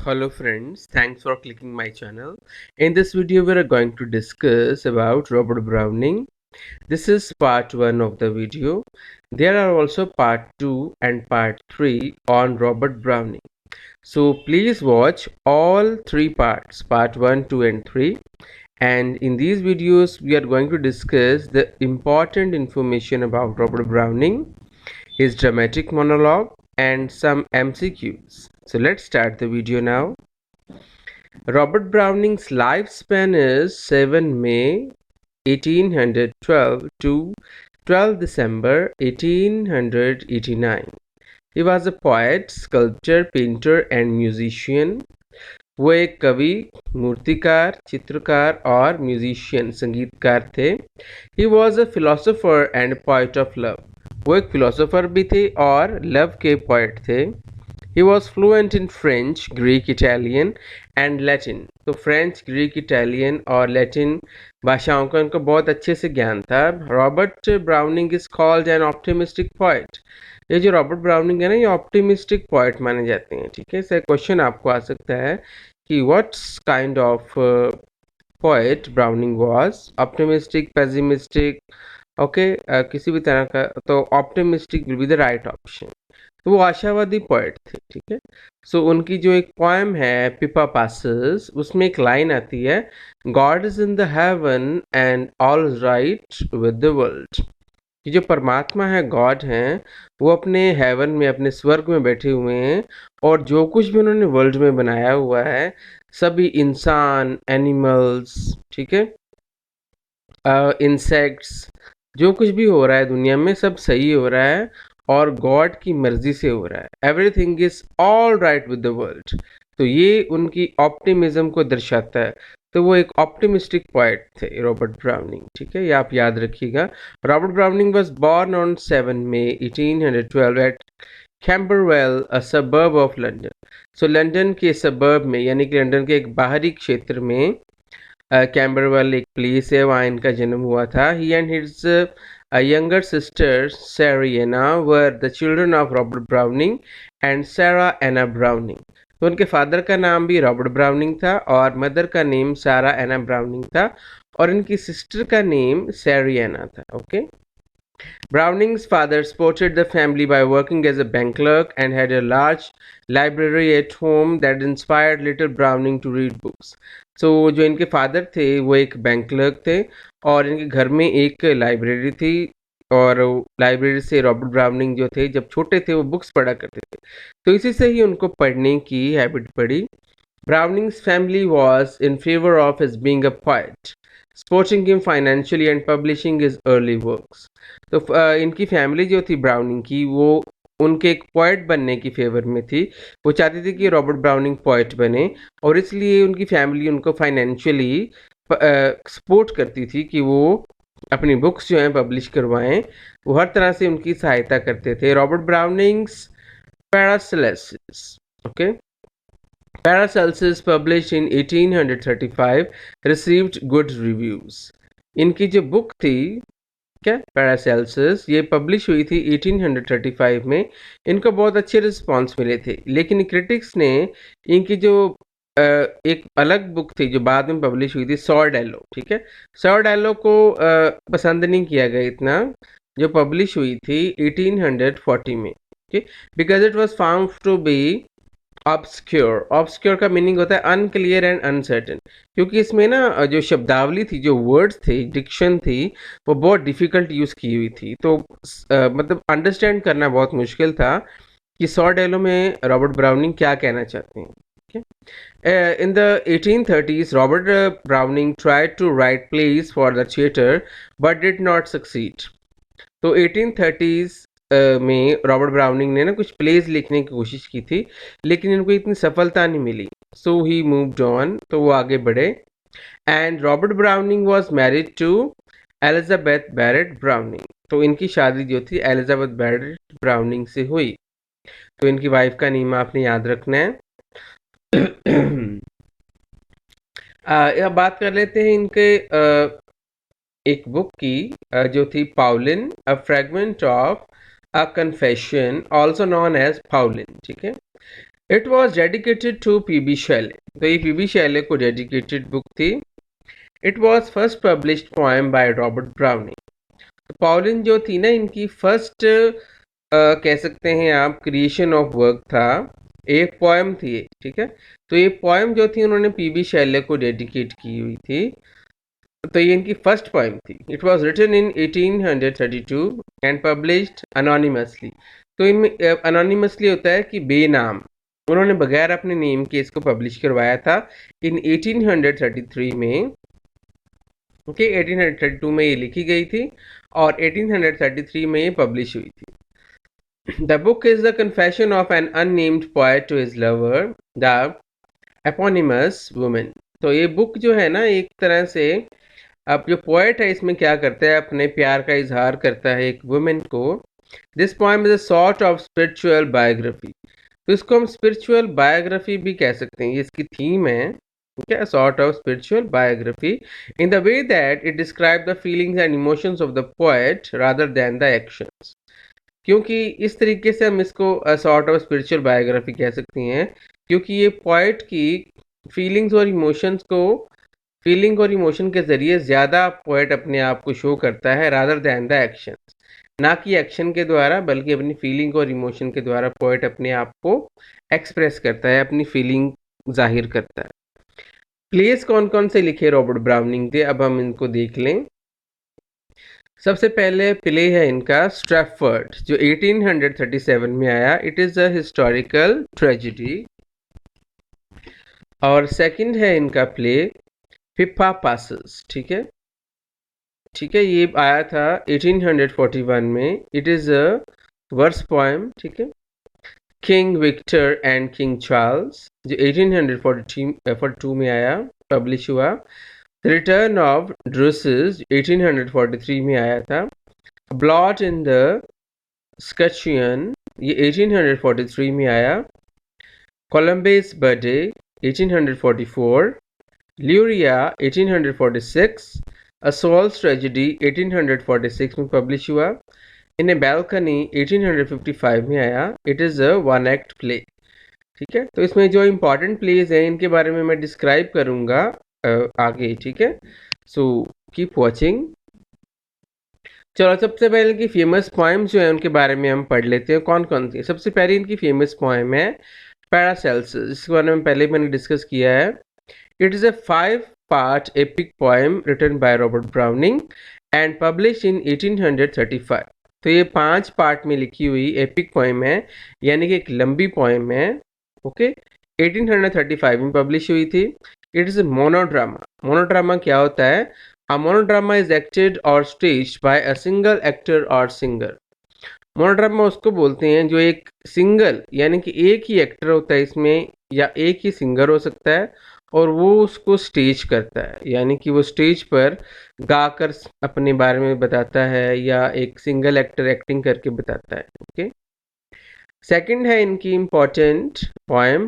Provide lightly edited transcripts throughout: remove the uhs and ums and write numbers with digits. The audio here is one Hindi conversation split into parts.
Hello friends, thanks for clicking my channel. In this video we are going to discuss about Robert Browning. This is part 1 of the video. There are also part 2 and part 3 on Robert Browning. So please watch all 3 parts, part 1, 2 and 3. And in these videos we are going to discuss the important information about Robert Browning, his dramatic monologue and some MCQs. So let's start the video now. Robert Browning's lifespan is 7 May 1812 to 12 December 1889. He was a poet, sculptor, painter and musician. वो एक कवि, मूर्तिकार, चित्रकार और म्यूजिशियन संगीतकार थे. He was a philosopher and poet of love. वो एक फिलोसोफर भी थे और लव के पोएट थे. He was fluent in French, Greek, Italian and Latin. तो फ्रेंच, ग्रीक, इटालियन और लैटिन भाषाओं का उनको बहुत अच्छे से ज्ञान था. Robert browning is called an optimistic poet. ये जो रॉबर्ट ब्राउनिंग है ना, ये ऑप्टिमिस्टिक पोएट माने जाते हैं. ठीक है, इसका क्वेश्चन आपको आ सकता है कि what's kind of poet browning was, optimistic, pessimistic. Okay, किसी भी तरह का, तो optimistic will be the right option. तो वो आशावादी पोएट थे. ठीक है, सो उनकी जो एक पोएम है पिपा पासेस, उसमें एक लाइन आती है, God is in the heaven and all is right with the world. कि जो परमात्मा है, गॉड हैं, वो अपने हेवन में, अपने स्वर्ग में बैठे हुए हैं और जो कुछ भी उन्होंने वर्ल्ड में बनाया हुआ है, सभी इंसान, एनिमल्स, ठीक है, इंसेक्ट्स, जो कुछ भी हो रहा है दुनिया में सब सही हो रहा है और गॉड की मर्जी से हो रहा है. Everything is all right with the world. तो ये उनकी ऑप्टिमिज्म को दर्शाता है. तो वो एक ऑप्टिमिस्टिक पोएट थे रॉबर्ट ब्राउनिंग. ठीक है, ये आप याद रखिएगा. Robert Browning was born on 7 May 1812 at Camberwell, a suburb of London. So London के सबर्ब में, यानी कि लंदन के एक बाहरी क्षेत्र में, कैम्बरवेल एक प्लेस है, वहाँ इनका जन्म हुआ था. He and his younger sister Sarah were the children of Robert Browning and Sarah Anna Browning. तो उनके फादर का नाम भी रॉबर्ट ब्राउनिंग था और मदर का नेम सारा एना ब्राउनिंग था और इनकी सिस्टर का नेम सैरियाना था. Okay. Browning's father supported the family by working as a bank clerk and had a large library at home that inspired little Browning to read books. So जो इनके फादर थे वो एक बैंक क्लर्क थे और इनके घर में एक लाइब्रेरी थी और लाइब्रेरी से रॉबर्ट ब्राउनिंग जो थे जब छोटे थे वो बुक्स पढ़ा करते थे, तो इसी से ही उनको पढ़ने की हैबिट पड़ी. Browning's family was in favor of his being a poet, supporting him financially and publishing his early works. तो इनकी फैमिली जो थी ब्राउनिंग की, वो उनके एक पोएट बनने की फेवर में थी. वो चाहती थी कि रॉबर्ट ब्राउनिंग पोएट बने और इसलिए उनकी फैमिली उनको फाइनेंशियली सपोर्ट करती थी कि वो अपनी बुक्स जो हैं पब्लिश करवाएं. वो हर तरह से उनकी सहायता करते थे. Robert Browning's Paracelsus. Okay, Paracelsus, published in 1835, received good reviews. इनकी जो बुक थी, क्या, पैरासेल्सिस, ये पब्लिश हुई थी 1835 में. इनको बहुत अच्छे रिस्पॉन्स मिले थे, लेकिन क्रिटिक्स ने इनकी जो एक अलग बुक थी जो बाद में पब्लिश हुई थी, सॉर्डेलो, ठीक है, सॉर्डेलो को पसंद नहीं किया गया इतना, जो पब्लिश हुई थी 1840 में. ठीक, because it was found to be obscure. Obscure का मीनिंग होता है अनक्लियर एंड अनसर्टेन, क्योंकि इसमें ना जो शब्दावली थी, जो वर्ड्स थे, डिक्शन थी, वो बहुत डिफ़िकल्ट यूज़ की हुई थी. तो मतलब अंडरस्टैंड करना बहुत मुश्किल था कि सॉर्डेलो में रॉबर्ट ब्राउनिंग क्या कहना चाहते हैं. In the 1830s, Robert Browning tried to write plays for the theatre but did not succeed. तो 1830s में रॉबर्ट ब्राउनिंग ने ना कुछ प्लेज लिखने की कोशिश की थी, लेकिन इनको इतनी सफलता नहीं मिली. सो ही मूव्ड ऑन, तो वो आगे बढ़े. And Robert Browning was married to Elizabeth Barrett Browning. तो इनकी शादी जो थी एलिजाबेथ बैरेट ब्राउनिंग से हुई. तो इनकी वाइफ का नेम आपने याद रखना है. अब बात कर लेते हैं इनके एक बुक की जो थी Pauline, a fragment of a confession, also known as Pauline. ठीक है, it was dedicated to PB. Shelley. तो ये पी.बी. शैले को डेडिकेटेड बुक थी। It was first published poem by Robert Browning. तो पॉलिन जो थी ना, इनकी फर्स्ट कह सकते हैं आप क्रिएशन ऑफ वर्क था, एक पोएम थी, ठीक है। तो ये पोएम जो थी उन्होंने पी.बी. शैले को डेडिकेट की हुई थी। तो ये इनकी फर्स्ट पोएम थी। It was written in 1832 and published anonymously. तो इनमें अनोनिमसली होता है कि बेनाम, उन्होंने बगैर अपने नेम के इसको पब्लिश करवाया था इन 1833 में। ओके, 1832 में ये लिखी गई थी और 1833 में ये पब्लिश हुई थी। The book is the confession of an unnamed poet to his lover the eponymous woman. तो ये बुक जो है ना, एक तरह से अब जो पोएट है इसमें क्या करता है, अपने प्यार का इजहार करता है एक वुमेन को। This poem is a sort of spiritual biography. तो इसको हम स्पिरिचुअल बायोग्राफी भी कह सकते हैं, ये इसकी थीम है, ठीक है, sort of spiritual biography in the way that it describe the feelings and emotions of the poet rather than the actions. क्योंकि इस तरीके से हम इसको सॉर्ट ऑफ स्पिरिचुअल बायोग्राफी कह सकती हैं, क्योंकि ये पोएट की फीलिंग्स और इमोशंस को, फीलिंग और इमोशन के ज़रिए ज़्यादा पोएट अपने आप को शो करता है रादर दैन द एक्शन, ना कि एक्शन के द्वारा, बल्कि अपनी फीलिंग और इमोशन के द्वारा पोएट अपने आप को एक्सप्रेस करता है, अपनी फीलिंग जाहिर करता है। प्लेस कौन कौन से लिखे रॉबर्ट ब्राउनिंग के, अब हम इनको देख लें। सबसे पहले प्ले है इनका स्ट्रैफर्ड, जो 1837 में आया। It is a historical tragedy. और सेकंड है इनका प्ले पिप्पा पासेस, ठीक है, ठीक है, ये आया था 1841 में। It is a verse poem, ठीक है। King Victor and King Charles, जो 1842 में आया, पब्लिश हुआ। द रिटर्न ऑफ ड्रूसेस 1843 में आया था। ब्लॉट इन द स्कचियन, ये 1843 में आया। Columbus birthday 1844। ल्यूरिया 1846। अ सोल्स ट्रेजेडी 1846 में पब्लिश हुआ। इन ए बैल्कनी 1855 में आया। It is a one act play, ठीक है। तो इसमें जो इम्पॉर्टेंट प्लेज हैं इनके बारे में मैं डिस्क्राइब करूँगा आगे, ठीक है। So keep watching. चलो, सबसे पहले की फेमस पोएम्स जो है उनके बारे में हम पढ़ लेते हैं, कौन कौन सी। सबसे पहले इनकी फेमस पोएम है पैरासेल्सिस, जिसके बारे में पहले मैंने डिस्कस किया है। It is a 5-part epic poem written by Robert Browning and published in 1835। तो ये 5 पार्ट में लिखी हुई एपिक पोएम है, यानी कि एक लंबी पोएम है। ओके, 1835 में पब्लिश हुई थी। It is a monodrama. Monodrama क्या होता है? अ मोनोड्रामा इज एक्टेड और staged by a single actor और सिंगर। मोनोड्रामा उसको बोलते हैं जो एक सिंगल, यानी कि एक ही एक्टर होता है इसमें, या एक ही सिंगर हो सकता है, और वो उसको स्टेज करता है, यानी कि वो स्टेज पर गाकर अपने बारे में बताता है, या एक सिंगल एक्टर एक्टिंग करके बताता है। ओके, सेकंड है इनकी इम्पोर्टेंट पोएम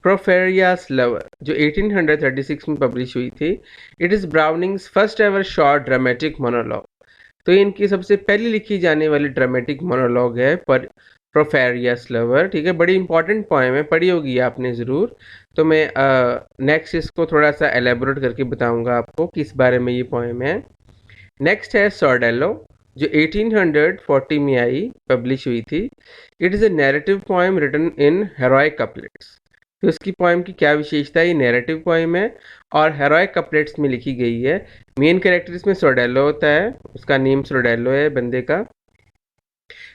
प्रोफेरियास लवर, जो 1836 में पब्लिश हुई थी। It is Browning's first ever short dramatic monologue. तो ये इनकी सबसे पहले लिखी जाने वाली ड्रामेटिक मोनोलॉग है पर प्रोफेरियस लवर, ठीक है। बड़ी इंपॉर्टेंट पोएम है, पढ़ी होगी आपने ज़रूर। तो मैं नेक्स्ट इसको थोड़ा सा एलेबोरेट करके बताऊंगा आपको किस बारे में ये पोएम है। नेक्स्ट है सॉर्डेलो, जो 1840 में आई, पब्लिश हुई थी। It is a narrative poem written in heroic couplets. तो इसकी पोएम की क्या विशेषता है? ये नैरेटिव पोएम है और हेरोइक कपलेट्स में लिखी गई है। मेन कैरेक्टर इसमें सोडेलो होता है, उसका नेम सोडेलो है बंदे का।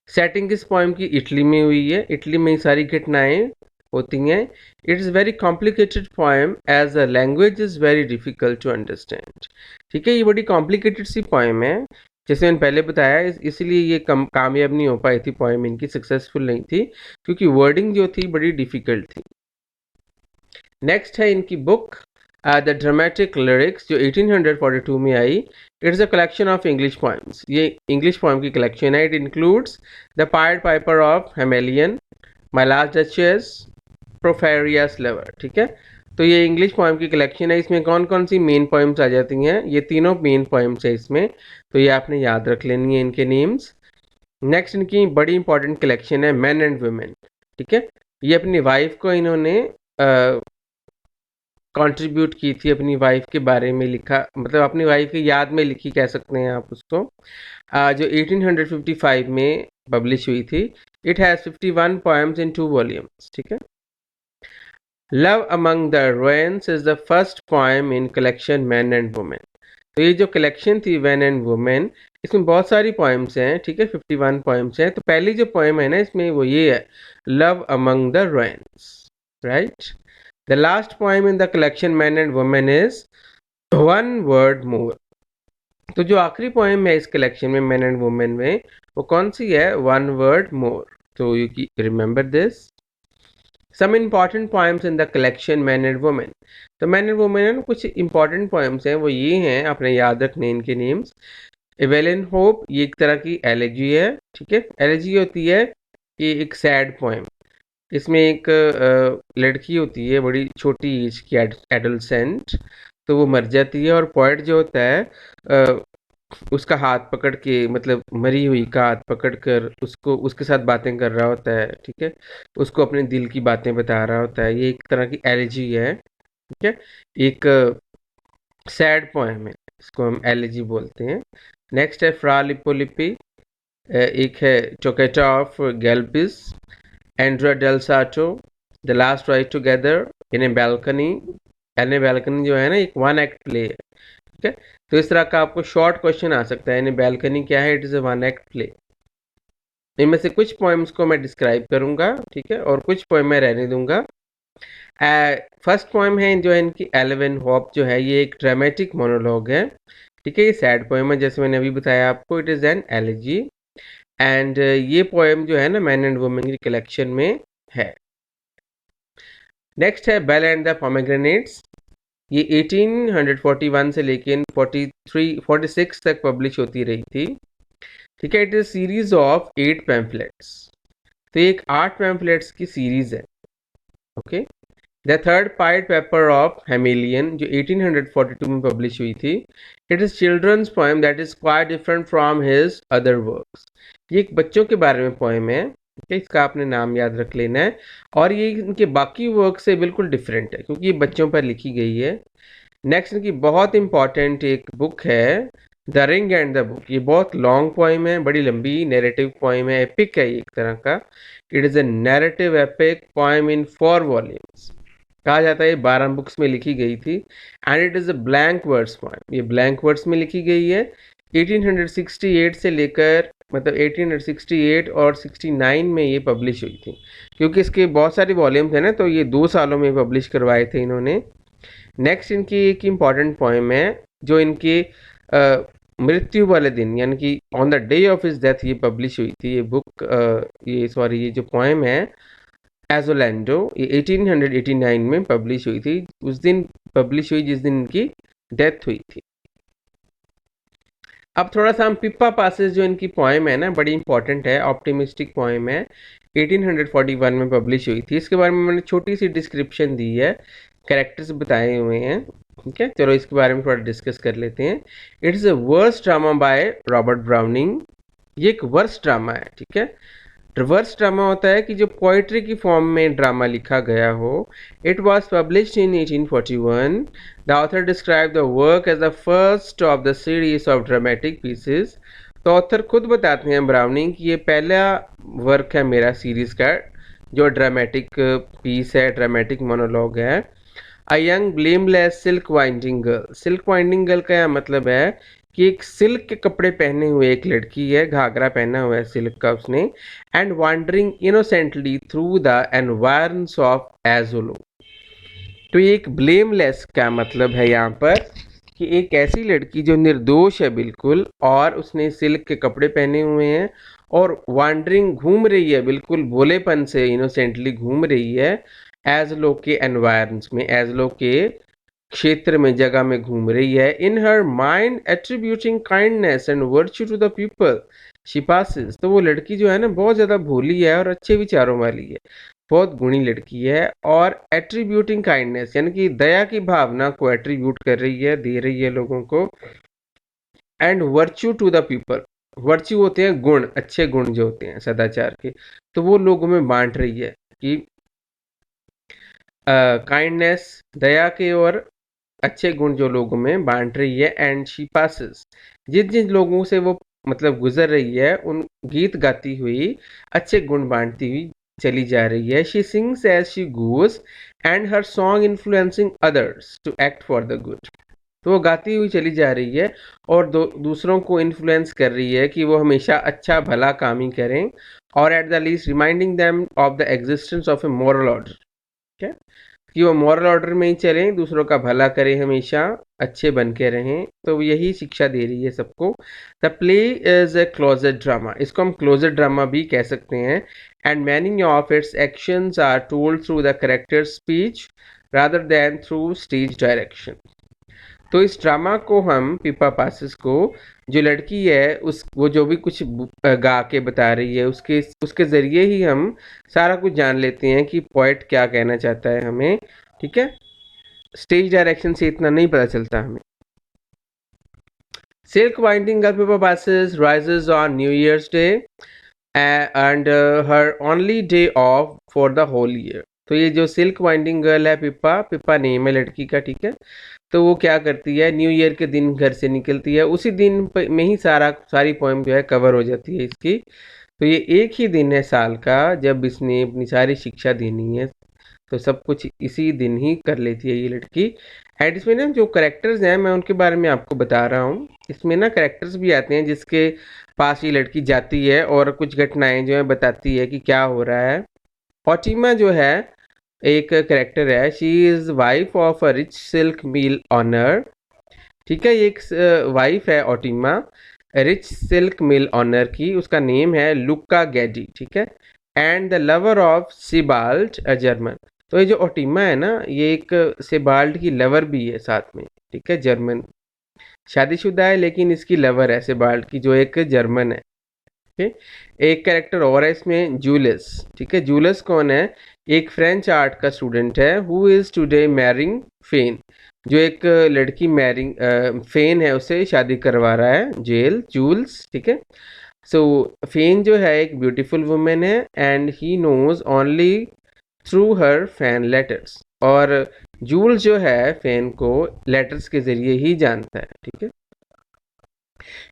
सेटिंग इस पोएम की इटली में हुई है, इटली में ही सारी घटनाएं होती हैं। It is very complicated poem as a language is very difficult to understand, ठीक है। ये बड़ी कॉम्प्लिकेटेड सी पोएम है, जैसे मैंने पहले बताया, इसलिए ये कामयाब नहीं हो पाई थी पोएम, इनकी सक्सेसफुल नहीं थी, क्योंकि वर्डिंग जो थी बड़ी डिफ़िकल्ट थी। नेक्स्ट है इनकी बुक द ड्रामेटिक लिरिक्स, जो 1842 में आई। It is a collection of English poems. ये इंग्लिश पोएम की कलेक्शन है। It includes the Pied Piper of Hamelin, my last duchess, Porphyria's lover, ठीक है। तो ये इंग्लिश पोएम की कलेक्शन है। इसमें कौन कौन सी मेन पोएम्स आ जाती हैं? ये तीनों मेन पोएम्स है इसमें, तो ये आपने याद रख लेनी है इनके नेम्स। नेक्स्ट इनकी बड़ी इंपॉर्टेंट कलेक्शन है मैन एंड वुमेन, ठीक है। ये अपनी वाइफ को इन्होंने कंट्रीब्यूट की थी, अपनी वाइफ के बारे में लिखा, मतलब अपनी वाइफ की याद में लिखी कह सकते हैं आप उसको, जो 1855 में पब्लिश हुई थी। It has 51 poems in 2 volumes, ठीक है। Love among the ruins is the first poem in collection man and Women. तो ये जो कलेक्शन थी मैन एंड वुमेन, इसमें बहुत सारी पोएम्स हैं, ठीक है, 51 पोएम्स हैं। तो पहली जो पोएम है ना इसमें वो ये है, love among the ruins, right. The last poem in the collection man and women is one word more. तो जो आखिरी पोएम है इस कलेक्शन में मैन एंड वुमेन में, वो कौन सी है, वन वर्ड मोर। तो you remember this. Some important poems in the collection man and Women. तो मैन एंड वुमेन में कुछ इंपॉर्टेंट पोएम्स हैं, वो ये हैं, आपने याद रखने इनके नेम्स। एवेलिन होप, ये एक तरह की एलेजी है, ठीक है। एलेजी होती है ये एक सैड पोएम। इसमें एक लड़की होती है बड़ी छोटी एज की, एडोलसेंट, तो वो मर जाती है, और पोएट जो होता है उसका हाथ पकड़ के, मतलब मरी हुई का हाथ पकड़ कर उसको उसके साथ बातें कर रहा होता है, ठीक है, उसको अपने दिल की बातें बता रहा होता है। ये एक तरह की एलिजी है, ठीक है, एक सैड पोएम है, इसको हम एलिजी बोलते हैं। नेक्स्ट है फ्रा लिपोलिपि, एक है toccata of Galuppi's, Andrea del Sarto, the last ride together, in a balcony. In a balcony जो है ना एक वन एक्ट प्ले है, ठीक है। तो इस तरह का आपको शॉर्ट क्वेश्चन आ सकता है, यानी बैल्कनी क्या है, it is a one act play. इनमें से कुछ पोएम्स को मैं डिस्क्राइब करूंगा, ठीक है, और कुछ पोएम मैं रहने दूंगा। फर्स्ट पोएम है जो है इनकी एलेवन होप, जो है ये एक ड्रामेटिक मोनोलॉग है, ठीक है। ये सैड पोएम है, जैसे मैंने अभी बताया आपको, it is an elegy. And ये पोएम जो है ना मैन एंड वुमेन की कलेक्शन में है। नेक्स्ट है बेल एंड द पोमेग्रेनेट्स। ये 1841 से लेकिन 46 तक पब्लिश होती रही थी, ठीक है। It is series of 8 pamphlets. तो एक 8 पैम्फलेट्स की सीरीज है, okay. The third Pied Piper of Hamelin, जो 1842 में पब्लिश हुई थी। It is children's poem that is quite different from his other works. ये एक बच्चों के बारे में पोएम है, ठीक है, इसका आपने नाम याद रख लेना है। और ये इनके बाकी वर्क से बिल्कुल डिफरेंट है, क्योंकि ये बच्चों पर लिखी गई है। नेक्स्ट इनकी बहुत इंपॉर्टेंट एक बुक है, the ring and the book. ये बहुत लॉन्ग पोइम है, बड़ी लंबी नैरेटिव पोइम है, एपिक है ये एक तरह का। It is A narrative epic poem in 4 volumes. कहा जाता है ये 12 बुक्स में लिखी गई थी। And it is a blank words poem, ये ब्लैंक वर्ड्स में लिखी गई है। 1868 से लेकर, मतलब 1868 और 69 में ये पब्लिश हुई थी। क्योंकि इसके बहुत सारे वॉल्यूम्स हैं ना, तो ये 2 सालों में पब्लिश करवाए थे इन्होंने। नेक्स्ट इनकी एक इम्पॉर्टेंट पोएम है, जो इनके मृत्यु वाले दिन, यानी कि on the day of his death ये पब्लिश हुई थी। ये बुक ये जो पोएम है एजोलैंडो, ये 1889 में पब्लिश हुई थी। उस दिन पब्लिश हुई जिस दिन इनकी डेथ हुई थी। अब थोड़ा सा हम पिप्पा पासेस, जो इनकी पोएम है ना, बड़ी इंपॉर्टेंट है, ऑप्टिमिस्टिक पोएम है, 1841 में पब्लिश हुई थी। इसके बारे में मैंने छोटी सी डिस्क्रिप्शन दी है, कैरेक्टर्स बताए हुए हैं, ठीक है। चलो इसके बारे में थोड़ा डिस्कस कर लेते हैं। It is a verse drama by Robert Browning. ये एक वर्स ड्रामा है, ठीक है। रिवर्स ड्रामा होता है कि जो पोइट्री की फॉर्म में ड्रामा लिखा गया हो। It was published in 1841। The author describe the work as the first of the series of dramatic pieces. तो ऑथर खुद बताते हैं ब्राउनिंग कि ये पहला वर्क है मेरा सीरीज का, जो ड्रामेटिक पीस है, ड्रामेटिक मोनोलॉग है। A young blameless silk winding girl. Silk winding girl का मतलब है कि एक सिल्क के कपड़े पहने हुए एक लड़की है, घाघरा पहना हुआ है सिल्क का उसने। And wandering innocently through the environs of Asolo. तो ये एक ब्लेमलेस का मतलब है यहाँ पर कि एक ऐसी लड़की जो निर्दोष है बिल्कुल, और उसने सिल्क के कपड़े पहने हुए हैं, और वॉन्डरिंग घूम रही है, बिल्कुल भोलेपन से इनोसेंटली घूम रही है एजलो के एनवायरन्स में, एजलो के क्षेत्र में, जगह में घूम रही है। In her mind attributing kindness and virtue to the people she passes. तो वो लड़की जो है ना बहुत ज़्यादा भोली है और अच्छे विचारों वाली है, बहुत गुणी लड़की है। और एट्रीब्यूटिंग काइंडनेस यानी कि दया की भावना को एट्रीब्यूट कर रही है, दे रही है लोगों को। And virtue to the people, virtue होते हैं गुण, अच्छे गुण जो होते हैं सदाचार के, तो वो लोगों में बांट रही है कि काइंडनेस, दया के और अच्छे गुण जो लोगों में बांट रही है। एंड शी पासेस, जिन जिन लोगों से वो मतलब गुजर रही है उन गीत गाती हुई अच्छे गुण बांटती हुई चली जा रही है। She sings as she goes and her song influencing others to act for the good. तो वो गाती हुई चली जा रही है और दूसरों को इन्फ्लुएंस कर रही है कि वो हमेशा अच्छा भला काम ही करें, और at the least reminding them of the existence of A moral order. ठीक है, कि वो मॉरल ऑर्डर में ही चलें, दूसरों का भला करें, हमेशा अच्छे बन के रहें। तो यही शिक्षा दे रही है सबको। The play is a closet drama, इसको हम क्लोजेट ड्रामा भी कह सकते हैं। And many of its actions are told through the character speech rather than through stage direction. तो इस ड्रामा को हम पीपा पासिस को, जो लड़की है उस वो जो भी कुछ गा के बता रही है उसके उसके ज़रिए ही हम सारा कुछ जान लेते हैं कि पोएट क्या कहना चाहता है हमें। ठीक है, स्टेज डायरेक्शन से इतना नहीं पता चलता हमें। Silk winding girl Pippa passes rises on New Year's Day and her only day off for the whole year. तो ये जो सिल्क वाइंडिंग गर्ल है, पिप्पा, पिप्पा नेम है लड़की का। ठीक है, तो वो क्या करती है, न्यू ईयर के दिन घर से निकलती है, उसी दिन में ही सारी पोएम जो है कवर हो जाती है इसकी। तो ये एक ही दिन है साल का जब इसने अपनी सारी शिक्षा देनी है, तो सब कुछ इसी दिन ही कर लेती है ये लड़की। एंड इसमें ना जो करेक्टर्स हैं मैं उनके बारे में आपको बता रहा हूँ। इसमें ना करेक्टर्स भी आते हैं जिसके पास ये लड़की जाती है और कुछ घटनाएं जो है बताती है कि क्या हो रहा है। फातिमा जो है एक करेक्टर है, she is wife of a rich silk mill owner. ठीक है, ये एक वाइफ है Ottima rich silk mill owner की, उसका नेम है लुक्का गैडी। ठीक है, and the lover of Sebald a German. तो ये जो ओटिमा है ना, ये एक सिबाल्ट की लवर भी है साथ में। ठीक है, जर्मन, शादीशुदा है लेकिन इसकी लवर है सिबाल्ट की, जो एक जर्मन है। ठीक है, एक कैरेक्टर और है इसमें, जूलियस। ठीक है, जूलियस कौन है, एक फ्रेंच आर्ट का स्टूडेंट है, हु इज़ टुडे मैरिंग फेन, जो एक लड़की मैरिंग फेन है उसे शादी करवा रहा है, जेल जूल्स। ठीक है, सो फेन जो है एक ब्यूटीफुल वुमेन है and he knows only through her fan letters, और जूल्स जो है फेन को लेटर्स के ज़रिए ही जानता है। ठीक है,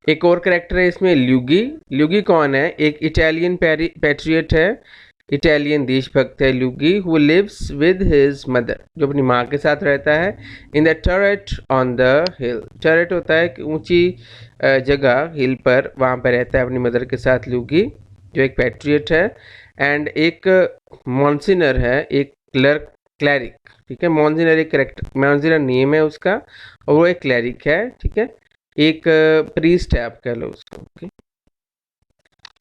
एक और करेक्टर है इसमें, ल्यूगी। ल्यूगी कौन है, एक इटालियन पैट्रियट है, इटालियन देशभक्त है Luigi, who lives with his mother, जो अपनी माँ के साथ रहता है, in the turret on the hill. Turret होता है कि ऊंची जगह, हिल पर, वहाँ पर रहता है अपनी मदर के साथ ल्यूगी, जो एक पैट्रियट है। एंड एक मॉन्सिनर है, एक क्लैरिक। ठीक है, मॉन्सिनर एक करेक्टर, मॉन्सिनर नेम है उसका, और वो एक क्लैरिक है। ठीक है, एक प्रीस्ट है आप कह लो उसको। ओके,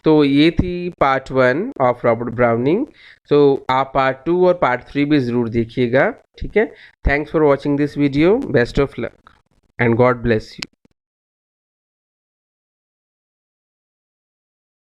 तो ये थी पार्ट 1 ऑफ रॉबर्ट ब्राउनिंग। सो आप पार्ट 2 और पार्ट 3 भी ज़रूर देखिएगा। ठीक है, thanks for watching this video, best of luck and God bless you.